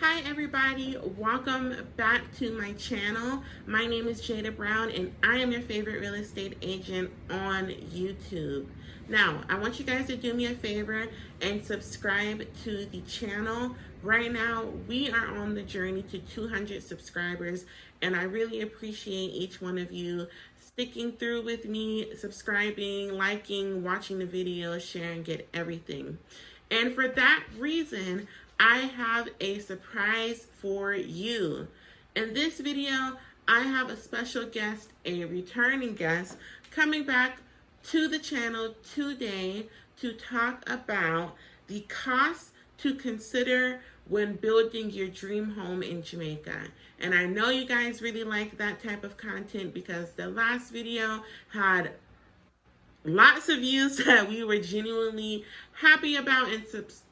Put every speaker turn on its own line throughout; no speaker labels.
Hi everybody, welcome back to my channel. My name is Jada Brown and I am your favorite real estate agent on YouTube. Now, I want you guys to do me a favor and subscribe to the channel. Right now, we are on the journey to 200 subscribers and I really appreciate each one of you sticking through with me, subscribing, liking, watching the videos, sharing, get everything. And for that reason, I have a surprise for you. In this video, I have a special guest, a returning guest, coming back to the channel today to talk about the costs to consider when building your dream home in Jamaica. And I know you guys really like that type of content because the last video had lots of views that we were genuinely happy about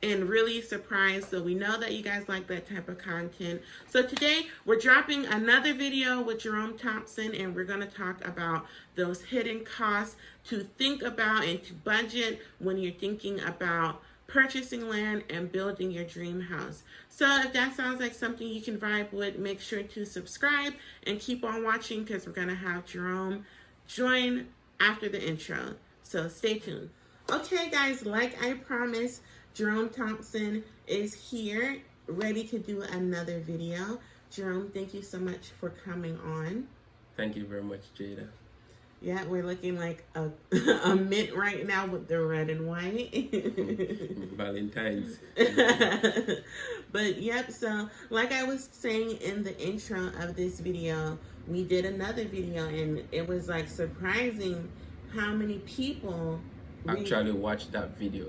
and really surprised. So we know that you guys like that type of content. So today we're dropping another video with Jerome Thompson and we're going to talk about those hidden costs to think about and to budget when you're thinking about purchasing land and building your dream house. So if that sounds like something you can vibe with, make sure to subscribe and keep on watching because we're going to have Jerome join after the intro. So stay tuned. Okay guys, like I promised, Jerome Thompson is here, ready to do another video. Jerome, thank you so much for coming on.
Thank you very much, Jada.
Yeah, we're looking like a mint right now with the red and white.
Valentine's.
But yep, so like I was saying in the intro of this video, we did another video and it was like surprising how many people
actually watched that video.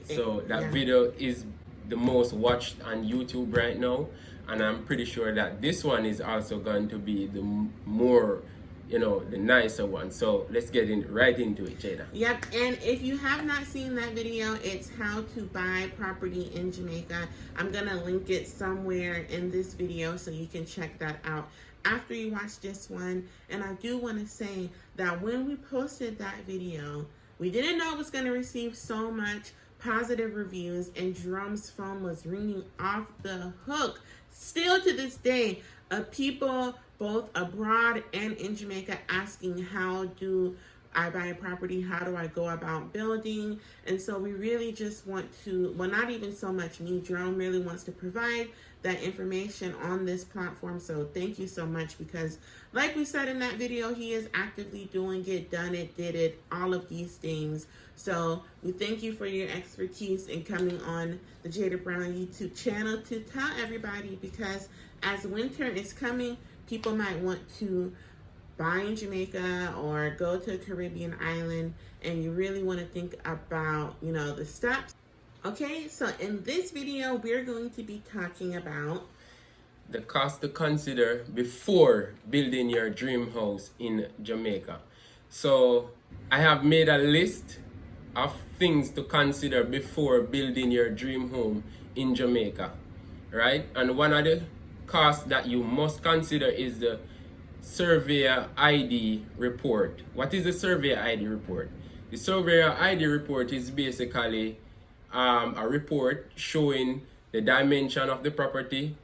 So that video is the most watched on YouTube right now, and I'm pretty sure that this one is also going to be the more, the nicer one. So let's get right into it, Jada.
Yep, and if you have not seen that video, it's how to buy property in Jamaica. I'm gonna link it somewhere in this video so you can check that out after you watch this one. And I do want to say that when we posted that video, we didn't know it was going to receive so much positive reviews, and Jerome's phone was ringing off the hook still to this day of people both abroad and in Jamaica asking, how do I buy a property? How do I go about building? And so we really just want to, well, not even so much me, Jerome really wants to provide that information on this platform. So thank you so much, because like we said in that video, he is actively doing it, done it, did it, all of these things. So we thank you for your expertise in coming on the Jada Brown YouTube channel to tell everybody, because as winter is coming, people might want to buy in Jamaica or go to a Caribbean island, and you really want to think about, the steps. Okay, so in this video, we're going to be talking about
the cost to consider before building your dream house in Jamaica. So I have made a list of things to consider before building your dream home in Jamaica, right? And one of the costs that you must consider is the surveyor ID report. What is the surveyor ID report? The surveyor ID report is basically a report showing the dimension of the property,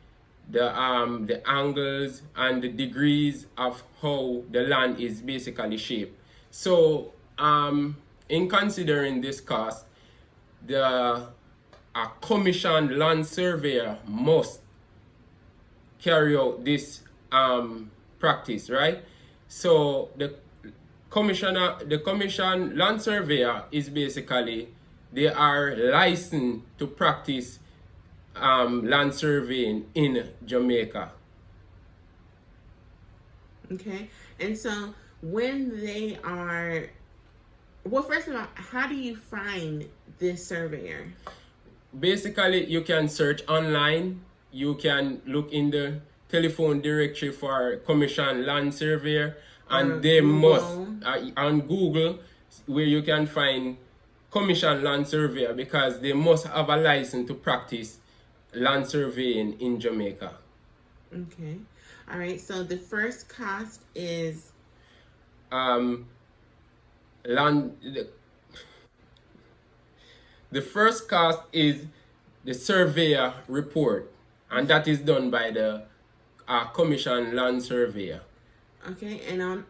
the angles and the degrees of how the land is basically shaped. So in considering this cost, a commissioned land surveyor must carry out this practice, right? So the commissioned land surveyor is basically, they are licensed to practice land surveying in Jamaica.
Okay, and so when they are, well, first of all, how do you find this surveyor?
Basically, you can search online. You can look in the telephone directory for commissioned land surveyor, and they must on Google, where you can find commissioned land surveyor, because they must have a license to practice land surveying in Jamaica.
Okay, all right. So the first cost is
the first cost is the surveyor report. And that is done by the commission land surveyor.
Okay, and on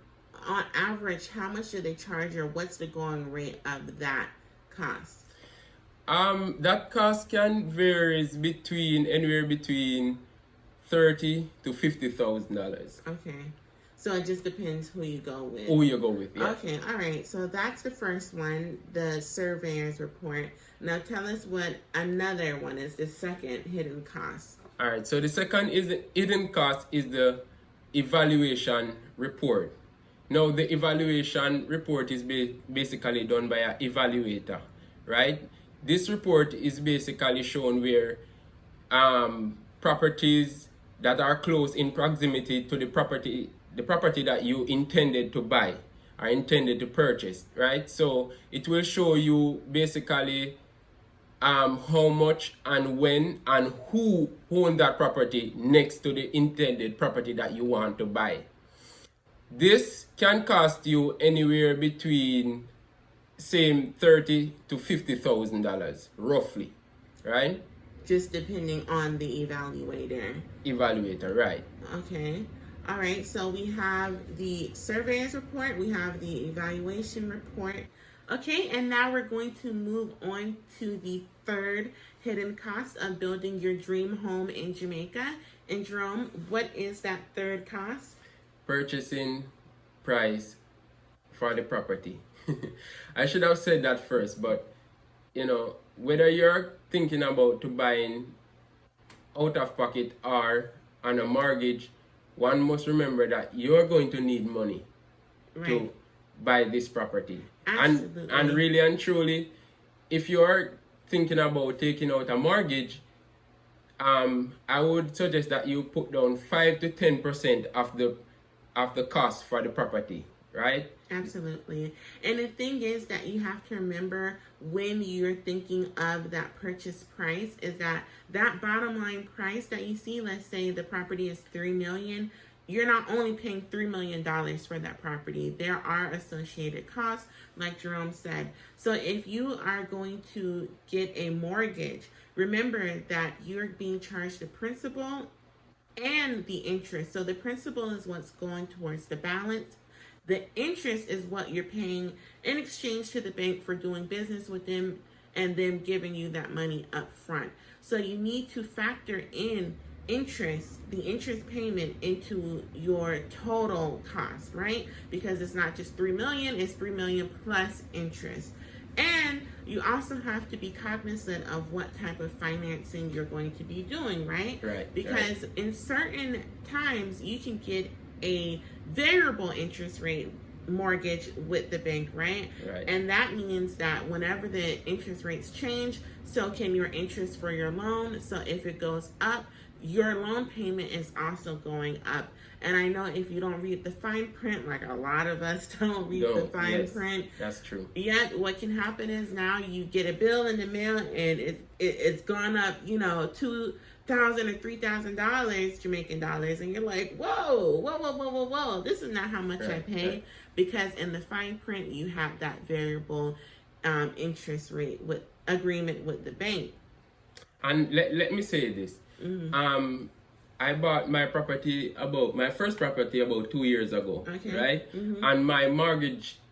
average, how much do they charge, or what's the going rate of that cost?
That cost can varies between anywhere between $30,000 to $50,000.
Okay, so it just depends who you go with.
Who you go with, yeah.
Okay, all right. So that's the first one, the surveyor's report. Now tell us what another one is, the second hidden cost.
All right. So the second hidden cost is the evaluation report. Now the evaluation report is basically done by an evaluator, right? This report is basically shown where properties that are close in proximity to the property that you intended to buy or intended to purchase, right? So it will show you basically how much and when and who owned that property next to the intended property that you want to buy. This can cost you anywhere between same $30,000 to $50,000 roughly, right?
Just depending on the evaluator.
Evaluator, right?
Okay. All right. So we have the surveyor's report. We have the evaluation report. Okay. And now we're going to move on to the third hidden cost of building your dream home in Jamaica. And Jerome, what is that third cost?
Purchasing price for the property. I should have said that first, but you know, whether you're thinking about to buying out of pocket or on a mortgage, one must remember that you're going to need money to buy this property.
Absolutely.
And really and truly, if you're thinking about taking out a mortgage, I would suggest that you put down 5 to 10% of the cost for the property, right?
Absolutely. And the thing is that you have to remember when you're thinking of that purchase price is that bottom line price that you see, let's say the property is $3 million, you're not only paying $3 million for that property. There are associated costs, like Jerome said. So if you are going to get a mortgage, remember that you're being charged the principal and the interest. So the principal is what's going towards the balance. The interest is what you're paying in exchange to the bank for doing business with them and them giving you that money up front. So you need to factor in the interest payment into your total cost, right? Because it's not just $3 million, it's $3 million plus interest. And you also have to be cognizant of what type of financing you're going to be doing, right?
Right.
Because in certain times you can get a variable interest rate mortgage with the bank, right?
Right.
And that means that whenever the interest rates change, so can your interest for your loan. So if it goes up, your loan payment is also going up. And I know if you don't read the fine print, like a lot of us don't read the fine print.
That's true.
Yet what can happen is now you get a bill in the mail and it's gone up, $2,000 or $3,000 Jamaican dollars, and you're like, whoa, this is not how much I pay.
Right.
Because in the fine print you have that variable interest rate with agreement with the bank.
And let me say this.
Mm-hmm.
I bought my first property about 2 years ago,
Okay.
right?
Mm-hmm.
And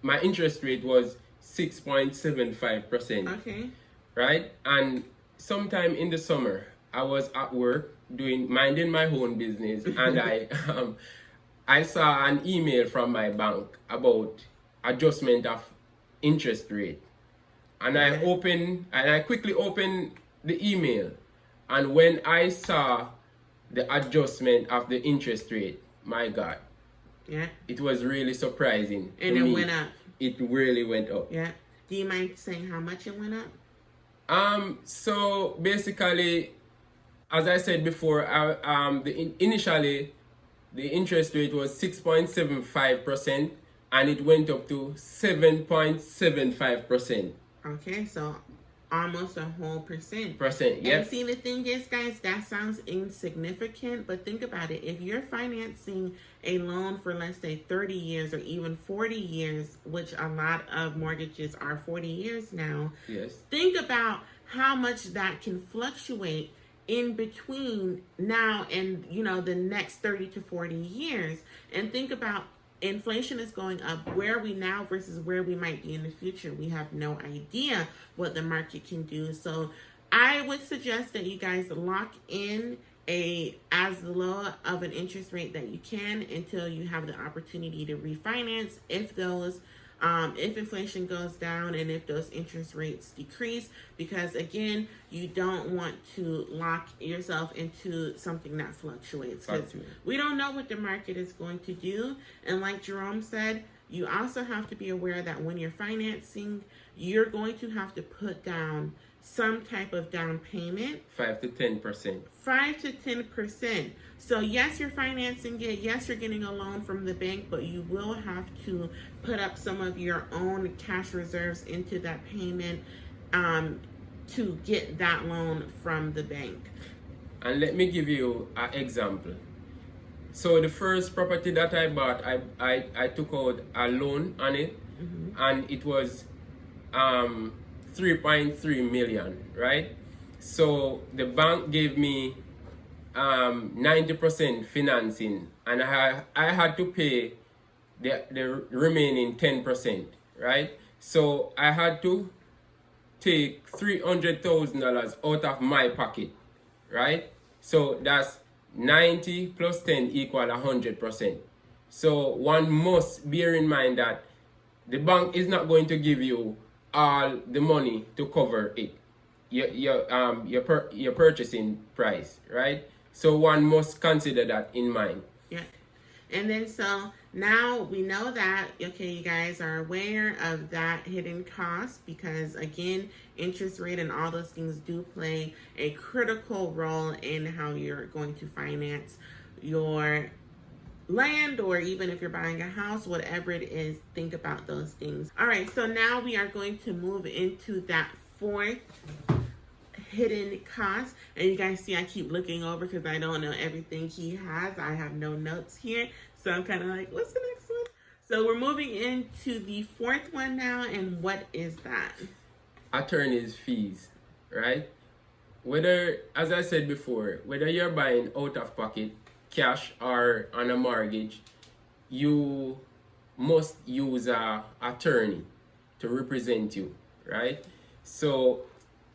my interest rate was 6.75%.
Okay.
Right? And sometime in the summer, I was at work minding my own business, and I saw an email from my bank about adjustment of interest rate. And I quickly opened the email, and when I saw the adjustment of the interest rate, my God, it was really surprising.
And it went up.
It really went up.
Yeah. Do you mind saying how much it went up?
So basically, as I said before, initially the interest rate was 6.75%, and it went up to 7.75%.
Okay, so almost a whole percent.
Yep.
And see, the thing is, guys, that sounds insignificant, but think about it. If you're financing a loan for, let's say, 30 years or even 40 years, which a lot of mortgages are 40 years now,
yes,
think about how much that can fluctuate in between now and the next 30 to 40 years. And think about, inflation is going up. Where are we now versus where we might be in the future? We have no idea what the market can do. So I would suggest that you guys lock in as low of an interest rate that you can until you have the opportunity to refinance if inflation goes down and if those interest rates decrease, because again, you don't want to lock yourself into something that fluctuates, because we don't know what the market is going to do. And like Jerome said, you also have to be aware that when you're financing, you're going to have to put down some type of down payment.
5 to 10%.
5 to 10%. So yes, you're financing it. Yes, you're getting a loan from the bank, but you will have to put up some of your own cash reserves into that payment to get that loan from the bank.
And let me give you an example. So the first property that I bought, I took out a loan on it, and it was 3.3 million, right? So the bank gave me 90% financing, and I had to pay the remaining 10%, right? So I had to take $300,000 out of my pocket, right? So that's 90 plus 10 equal 100%. So one must bear in mind that the bank is not going to give you all the money to cover it, your purchasing price, right? So one must consider that in mind.
Yeah. And then so now we know that, okay, you guys are aware of that hidden cost, because again, interest rate and all those things do play a critical role in how you're going to finance your land, or even if you're buying a house, whatever it is, think about those things. All right, so now we are going to move into that fourth hidden cost. And you guys see I keep looking over because I don't know everything he has. I have no notes here, so I'm kind of like, what's the next one? So we're moving into the fourth one now, and what is that?
Attorney's fees, right? Whether, as I said before, whether you're buying out of pocket, cash, or on a mortgage, you must use a attorney to represent you, right? So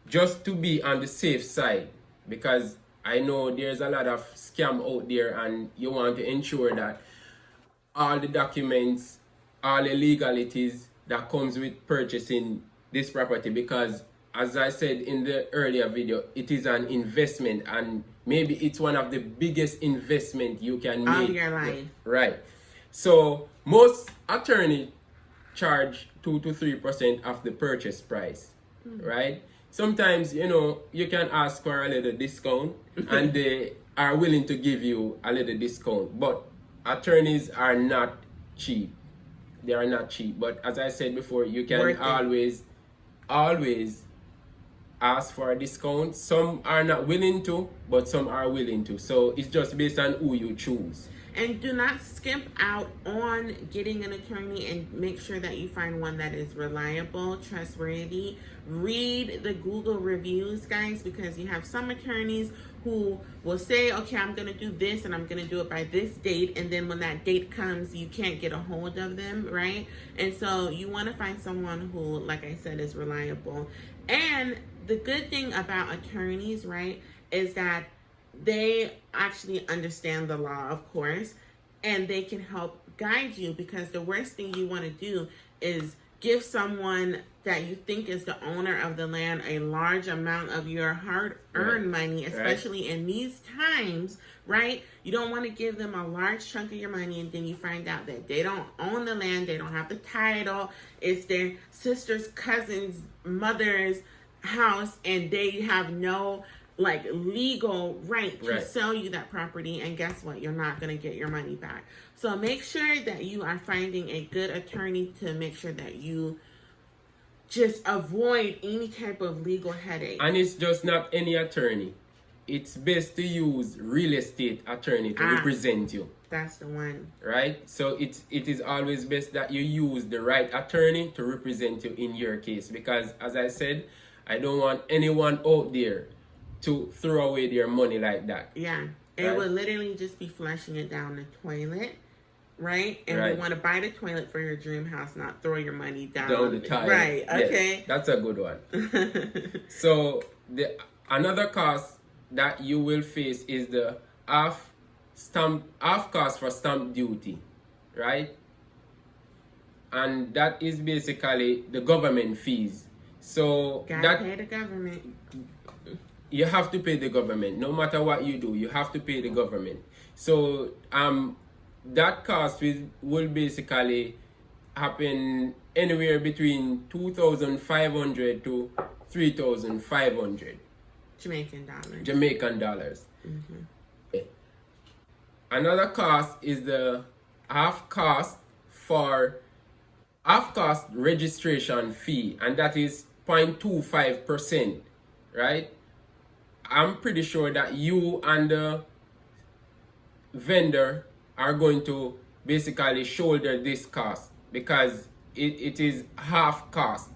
just to be on the safe side, because I know there's a lot of scam out there, and you want to ensure that all the documents, all the legalities that comes with purchasing this property, because as I said in the earlier video, it is an investment, and maybe it's one of the biggest investment you can make
of your life.
Right. So most attorney charge 2 to 3% of the purchase price, right? Sometimes, you can ask for a little discount and they are willing to give you a little discount, but attorneys are not cheap. They are not cheap. But as I said before, you can always ask for a discount. Some are not willing to, but some are willing to. So it's just based on who you choose.
And do not skimp out on getting an attorney, and make sure that you find one that is reliable, trustworthy. Read the Google reviews, guys, because you have some attorneys who will say, okay, I'm going to do this and I'm going to do it by this date. And then when that date comes, you can't get a hold of them, right? And so you want to find someone who, like I said, is reliable. And the good thing about attorneys, right, is that they actually understand the law, of course, and they can help guide you, because the worst thing you want to do is give someone that you think is the owner of the land a large amount of your hard-earned money, especially in these times, right? You don't want to give them a large chunk of your money and then you find out that they don't own the land, they don't have the title, it's their sister's cousin's mother's house, and they have no legal right to sell you that property, and guess what? You're not going to get your money back. So make sure that you are finding a good attorney to make sure that you just avoid any type of legal headache.
And it's just not any attorney. It's best to use real estate attorney to represent you.
That's the one.
Right? So it is always best that you use the right attorney to represent you in your case, because as I said, I don't want anyone out there to throw away their money like that.
Yeah. It
Right.
would literally just be flushing it down the toilet, right? And we
Right.
want to buy the toilet for your dream house, not throw your money down
Down the tile.
Right.
Yes,
Okay.
that's a good one. So another cost that you will face is the half cost for stamp duty, right? And that is basically the government fees. So
Gotta pay the government.
you have to pay the government. No matter what you do, you have to pay the government. So that cost will basically happen anywhere between 2,500 to 3,500
Jamaican dollars.
Okay. Another cost is the half cost registration fee, and that is 0.25%, right? I'm pretty sure that you and the vendor are going to basically shoulder this cost because it is half cost.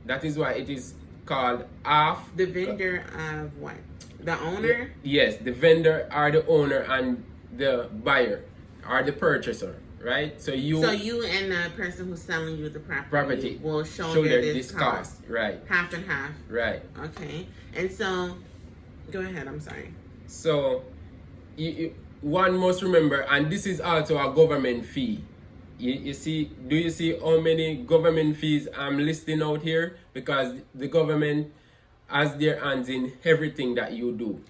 That is why it is called half.
The vendor of what? The owner?
Yes, the vendor are the owner and the buyer are the purchaser, right? So you
and the person who's selling you the property will shoulder this cost.
Right.
Half and half.
Right.
Okay. And so, go ahead, I'm sorry.
So, one must remember, and this is also a government fee. You see, do you see how many government fees I'm listing out here? Because the government has their hands in everything that you do,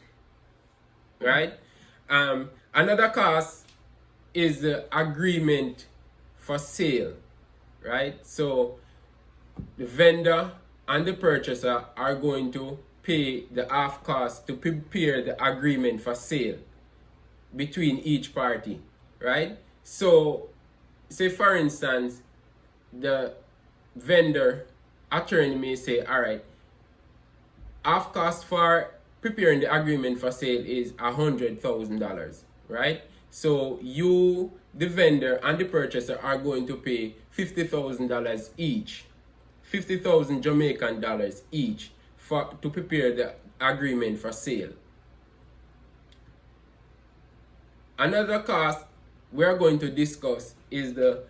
right? Another cost is the agreement for sale, right? So the vendor and the purchaser are going to pay the half cost to prepare the agreement for sale between each party, right? So say for instance, the vendor attorney may say, all right, half cost for preparing the agreement for sale is $100,000, right? So you, the vendor and the purchaser are going to pay $50,000 each, 50,000 Jamaican dollars each to prepare the agreement for sale. Another cost we are going to discuss is the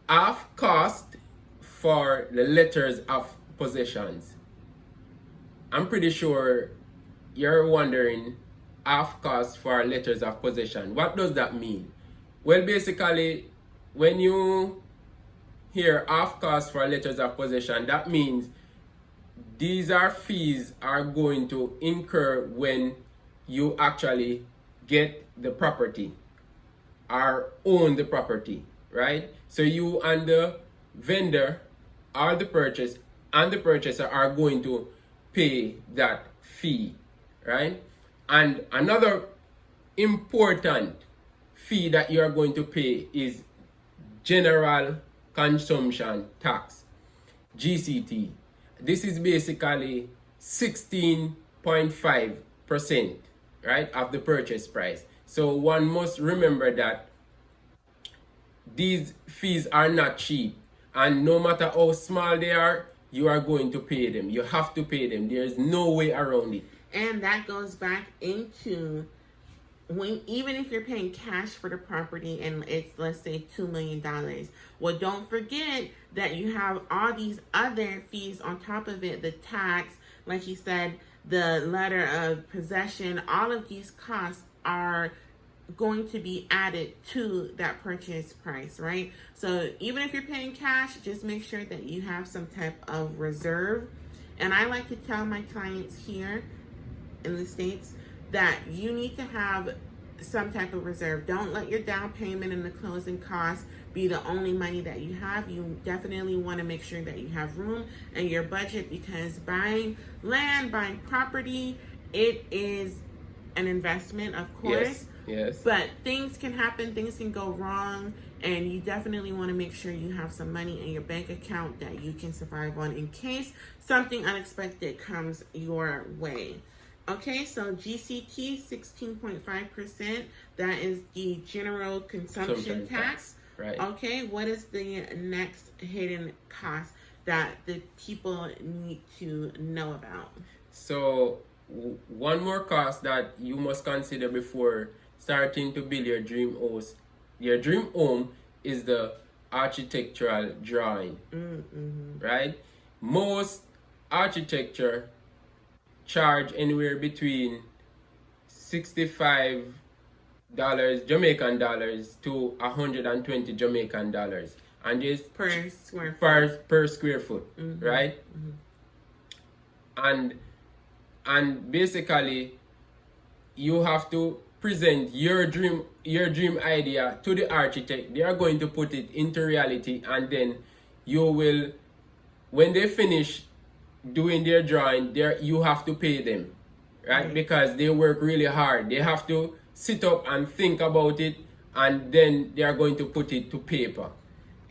half cost for the letters of possessions. I'm pretty sure you're wondering, half cost for letters of possession. What does that mean? Well, basically, when you hear half cost for letters of possession, that means these are fees are going to incur when you actually get the property or own the property, right? So you and the vendor or the purchaser are going to pay that fee, right? And another important fee that you are going to pay is general consumption tax, GCT. This is basically 16.5%, right, of the purchase price. So one must remember that these fees are not cheap, and no matter how small they are, you are going to pay them. You have to pay them. There's no way around it.
And that goes back into even if you're paying cash for the property and it's, let's say, $2 million, well, don't forget that you have all these other fees on top of it, the tax, like you said, the letter of possession. All of these costs are going to be added to that purchase price, right? So even if you're paying cash, just make sure that you have some type of reserve. And I like to tell my clients here in the States that you need to have some type of reserve. Don't let your down payment and the closing costs be the only money that you have. You definitely want to make sure that you have room in your budget, because buying land, buying property, it is an investment, of course.
Yes.
But things can happen, things can go wrong, and you definitely want to make sure you have some money in your bank account that you can survive on in case something unexpected comes your way. Okay, so GCT 16.5%, that is the general consumption tax.
Right.
Okay, what is the next hidden cost that the people need to know about?
So one more cost that you must consider before starting to build your dream home is the architectural drawing. Right? Most architecture charge anywhere between $65 Jamaican dollars to $120 Jamaican dollars, and this
per square foot.
per square foot, right? And basically you have to present your dream idea to the architect. They are going to put it into reality, and then you will, when they finish doing their drawing, you have to pay them, right? Because they work really hard. They have to sit up and think about it, and then they are going to put it to paper.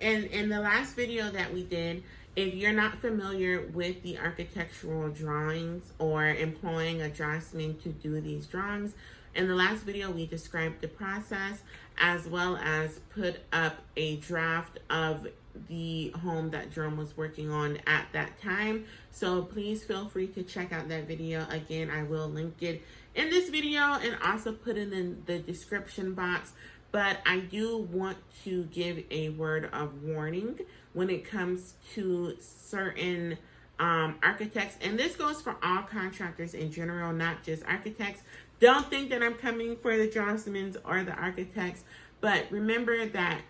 And in the last video that we did, if you're not familiar with the architectural drawings or employing a draftsman to do these drawings, in the last video we described the process as well as put up a draft of the home that Jerome was working on at that time. So please feel free to check out that video. Again, I will link it in this video and also put it in the description box. But I do want to give a word of warning when it comes to certain architects, and this goes for all contractors in general, not just architects. Don't think that I'm coming for the draftsmen or the architects, but remember that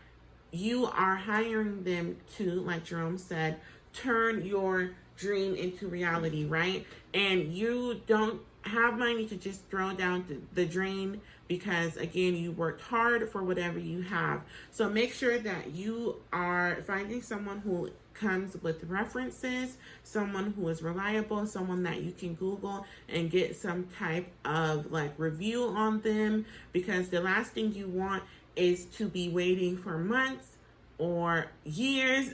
you are hiring them to, like Jerome said, turn your dream into reality, right? And you don't have money to just throw down the drain, because again, you worked hard for whatever you have. So make sure that you are finding someone who comes with references, someone who is reliable, someone that you can Google and get some type of like review on them, because the last thing you want is to be waiting for months or years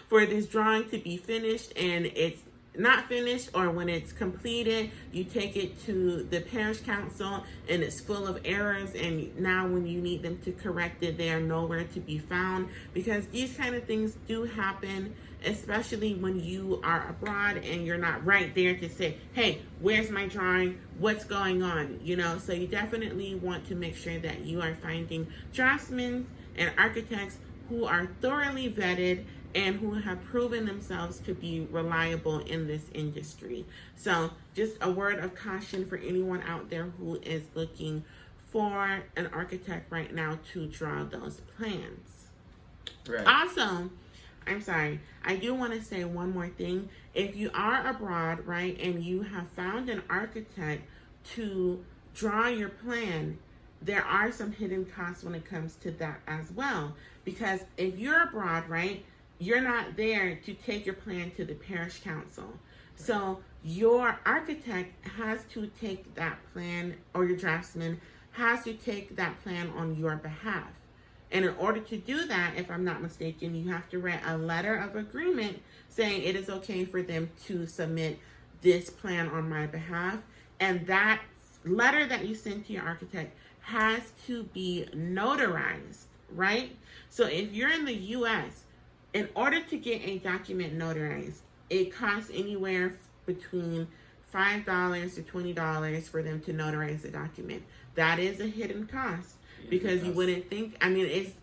for this drawing to be finished, and it's not finished, or when it's completed, you take it to the parish council and it's full of errors, and now when you need them to correct it, they are nowhere to be found, because these kind of things do happen, especially when you are abroad and you're not right there to say, hey, where's my drawing? What's going on? You know, so you definitely want to make sure that you are finding draftsmen and architects who are thoroughly vetted and who have proven themselves to be reliable in this industry. So just a word of caution for anyone out there who is looking for an architect right now to draw those plans.
Right.
Also, I'm sorry, I do want to say one more thing. If you are abroad, right, and you have found an architect to draw your plan, there are some hidden costs when it comes to that as well. Because if you're abroad, right, you're not there to take your plan to the parish council. So your architect has to take that plan, or your draftsman has to take that plan on your behalf. And in order to do that, if I'm not mistaken, you have to write a letter of agreement saying it is okay for them to submit this plan on my behalf. And that letter that you send to your architect has to be notarized, right? So if you're in the US, in order to get a document notarized, it costs anywhere between $5 to $20 for them to notarize the document. That is a hidden cost, because you wouldn't think, I mean, it's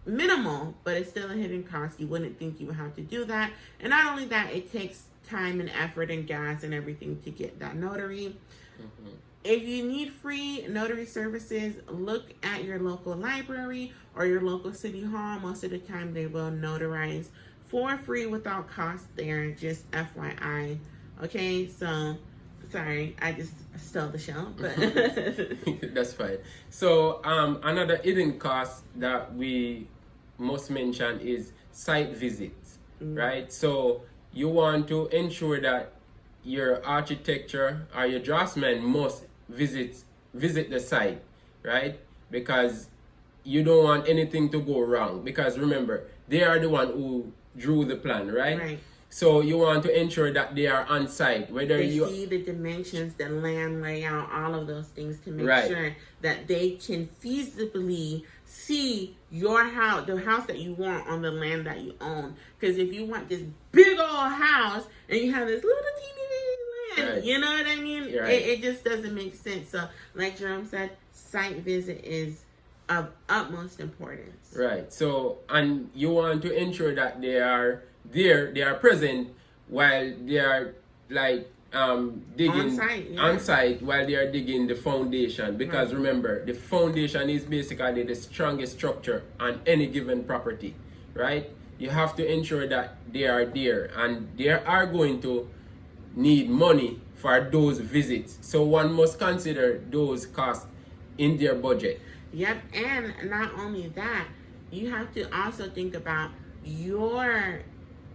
minimal, but it's still a hidden cost. You wouldn't think you would have to do that. And not only that, it takes time and effort and gas and everything to get that notary. If you need free notary services, look at your local library or your local city hall. Most of the time they will notarize for free without cost there, just FYI. Okay, so sorry, I just stole the show, but
that's fine. So another hidden cost that we must mention is site visits, right? So you want to ensure that your architecture or your draftsman must visit the site, right? Because you don't want anything to go wrong, because remember, they are the one who drew the plan, right? So you want to ensure that they are on site, whether
they
you
see the dimensions, the land layout, all of those things, to make sure that they can feasibly see your house, the house that you want on the land that you own. Because if you want this big old house and you have this little teeny
Right.
You know what I mean?
Right.
It just doesn't make sense. So, like Jerome said, site visit is of utmost importance.
Right. So, and you want to ensure that they are there, they are present while they are like digging on site while they are digging the foundation, because remember, the foundation is basically the strongest structure on any given property, right? You have to ensure that they are there, and they are going to need money for those visits, so one must consider those costs in their budget.
Yep. And not only that, you have to also think about your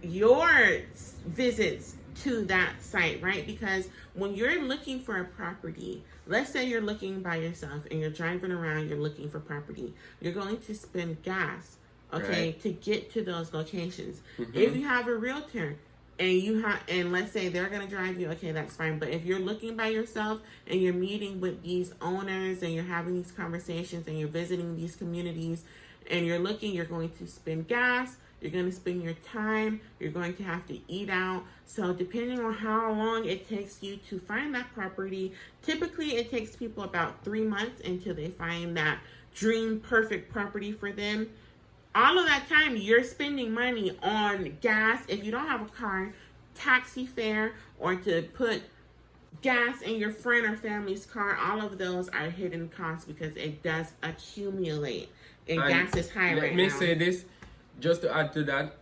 visits to that site, right? Because when you're looking for a property, let's say you're looking by yourself and you're driving around, you're looking for property, you're going to spend gas, okay, to get to those locations. If you have a realtor and let's say they're going to drive you, okay, that's fine. But if you're looking by yourself and you're meeting with these owners and you're having these conversations and you're visiting these communities and you're looking, you're going to spend gas, you're going to spend your time, you're going to have to eat out. So depending on how long it takes you to find that property, typically it takes people about 3 months until they find that dream perfect property for them. All of that time, you're spending money on gas. If you don't have a car, taxi fare, or to put gas in your friend or family's car, all of those are hidden costs because it does accumulate. And gas is high right now.
Let me say this, just to add to that.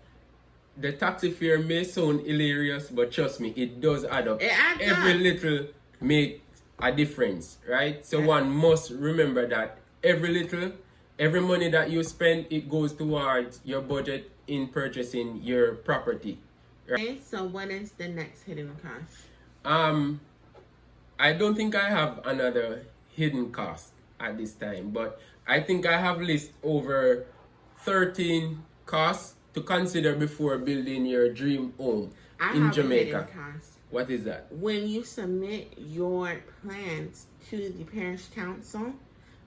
The taxi fare may sound hilarious, but trust me, it does add up.
It adds
Every
up.
little makes a difference, right? So one must remember that every money that you spend, it goes towards your budget in purchasing your property. Right?
Okay, so what is the next hidden cost?
I don't think I have another hidden cost at this time, but I think I have list over 13 costs to consider before building your dream home in Jamaica.
A hidden cost.
What is that?
When you submit your plans to the parish council,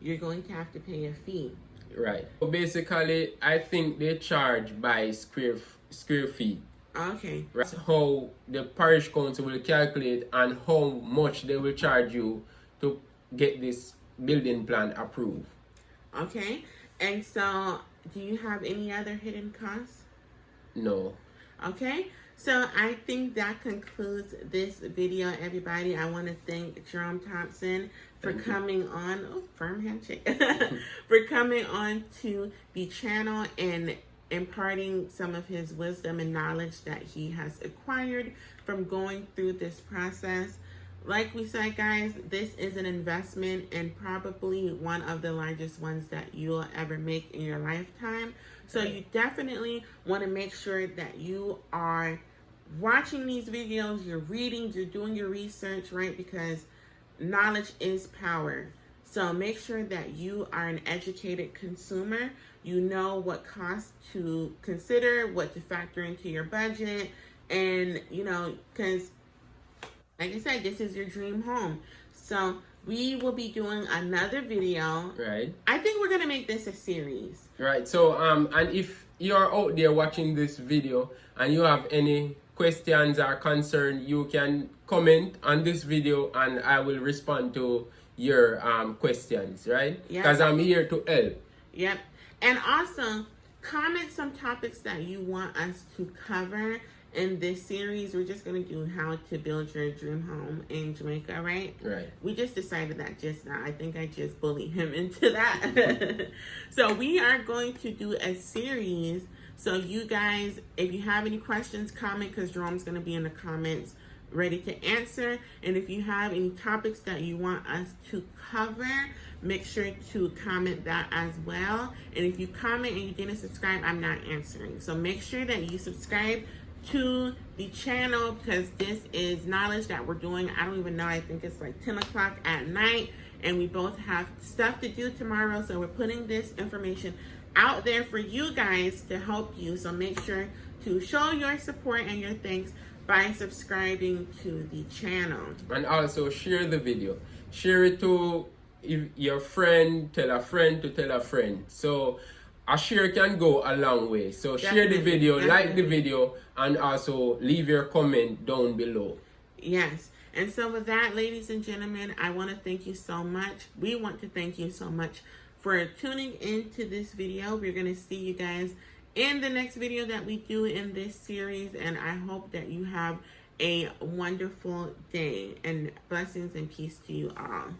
you're going to have to pay a fee.
Right. So basically, I think they charge by square feet.
Okay.
That's how the parish council will calculate and how much they will charge you to get this building plan approved.
Okay. And so, do you have any other hidden costs?
No.
Okay. So I think that concludes this video, everybody. I want to thank Jerome Thompson for coming on, firm handshake, for coming on to the channel and imparting some of his wisdom and knowledge that he has acquired from going through this process. Like we said, guys, this is an investment and probably one of the largest ones that you'll ever make in your lifetime. So you definitely want to make sure that you are watching these videos, you're reading, you're doing your research, right? Because knowledge is power. So make sure that you are an educated consumer. You know what costs to consider, what to factor into your budget. And, you know, because like I said, this is your dream home. So we will be doing another video.
Right.
I think we're going to make this a series.
Right. So, and if you're out there watching this video and you have any questions or concern, you can comment on this video and I will respond to your questions, right? Because I'm here to help.
Yep. And also, comment some topics that you want us to cover in this series. We're just going to do how to build your dream home in Jamaica, right?
Right.
We just decided that just now. I think I just bullied him into that. So we are going to do a series. So you guys, if you have any questions, comment, because Jerome's going to be in the comments ready to answer. And if you have any topics that you want us to cover, make sure to comment that as well. And if you comment and you didn't subscribe, I'm not answering. So make sure that you subscribe to the channel, because this is knowledge that we're doing. I don't even know. I think it's like 10 o'clock at night and we both have stuff to do tomorrow. So we're putting this information out there for you guys to help you. So make sure to show your support and your thanks by subscribing to the channel.
And also share the video. Share it to your friend, tell a friend to tell a friend. So a share can go a long way. So share the video, like the video, and also leave your comment down below.
Yes. And so with that, ladies and gentlemen, I want to thank you so much. We want to thank you so much for tuning into this video. We're going to see you guys in the next video that we do in this series, and I hope that you have a wonderful day, and blessings and peace to you all.